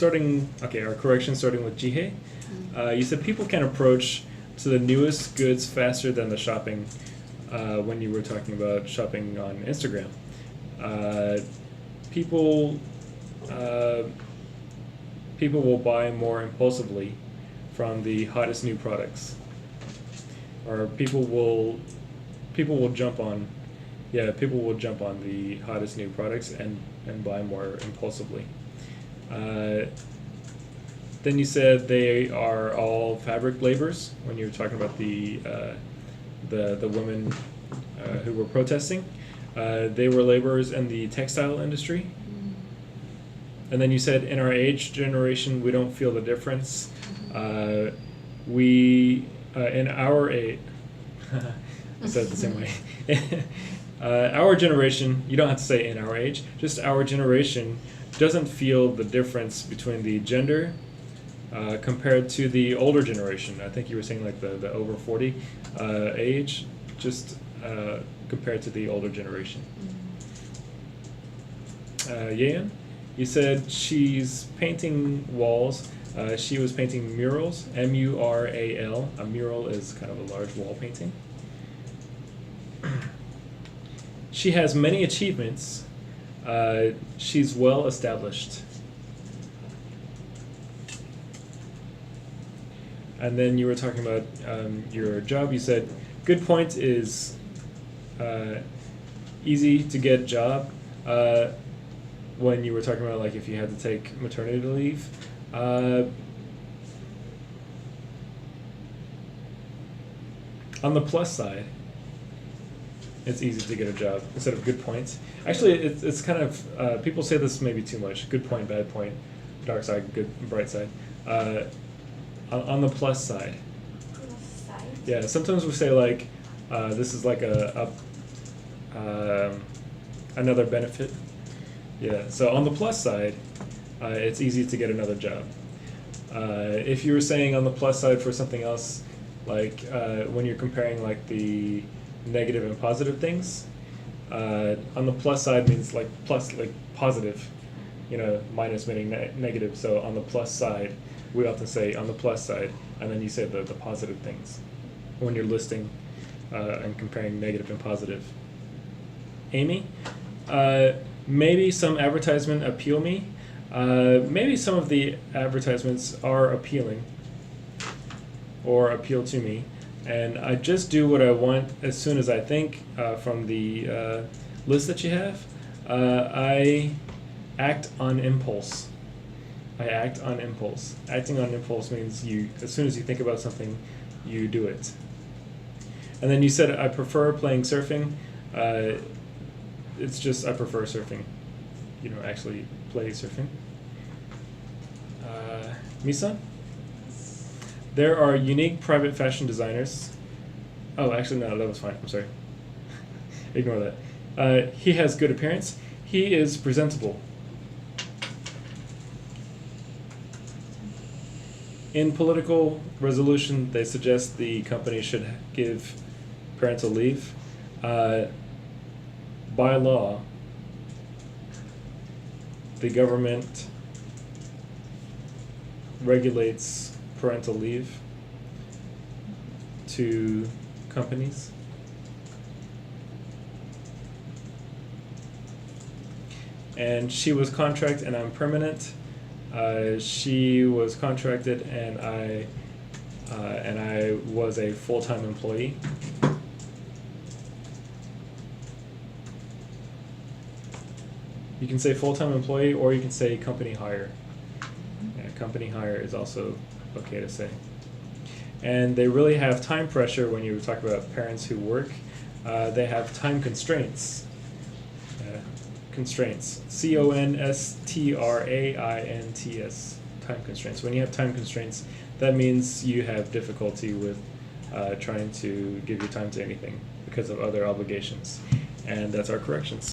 our correction starting with Jihei. You said people can approach to the newest goods faster than the shopping when you were talking about shopping on Instagram. People people will buy more impulsively from the hottest new products, or people will jump on the hottest new products and buy more impulsively. Then you said they are all fabric laborers when you were talking about the women who were protesting. They were laborers in the textile industry. And then you said in our age generation we don't feel the difference. In our age, I said it the same way. Our generation, you don't have to say in our age, just our generation doesn't feel the difference between the gender compared to the older generation. I think you were saying like the over 40 age, just compared to the older generation. Yean, you said she's painting walls. She was painting murals, M-U-R-A-L. A mural is kind of a large wall painting. She has many achievements. She's well established. And then you were talking about your job. You said, good point is easy to get a job. When you were talking about like if you had to take maternity leave. On the plus side, it's easy to get a job instead of good points. Actually, it's kind of, people say this maybe too much. Good point, bad point, dark side, good, bright side. On the plus side. Plus side? Yeah, sometimes we say like, this is like another benefit. Yeah, so on the plus side, it's easy to get another job. If you were saying on the plus side for something else, like when you're comparing like the negative and positive things, on the plus side means like plus, like positive, minus meaning negative. So on the plus side, we often say on the plus side, and then you say the positive things when you're listing and comparing negative and positive. Amy, maybe some advertisement appeal me. Maybe some of the advertisements are appealing or appeal to me, and I just do what I want as soon as I think from the list that you have. I act on impulse. I act on impulse. Acting on impulse means as soon as you think about something, you do it. And then you said I prefer playing surfing. It's just I prefer surfing. Actually play surfing. Misa? There are unique private fashion designers. Oh, actually, no, that was fine. I'm sorry. Ignore that. He has good appearance. He is presentable. In political resolution, they suggest the company should give parental leave. By law, the government regulates parental leave to companies. And she was contract and I'm permanent. She was contracted and I was a full-time employee. You can say full-time employee or you can say company hire. Yeah, company hire is also okay to say. And they really have time pressure when you talk about parents who work. They have time constraints. Constraints. C-O-N-S-T-R-A-I-N-T-S. Time constraints. When you have time constraints, that means you have difficulty with trying to give your time to anything because of other obligations. And that's our corrections.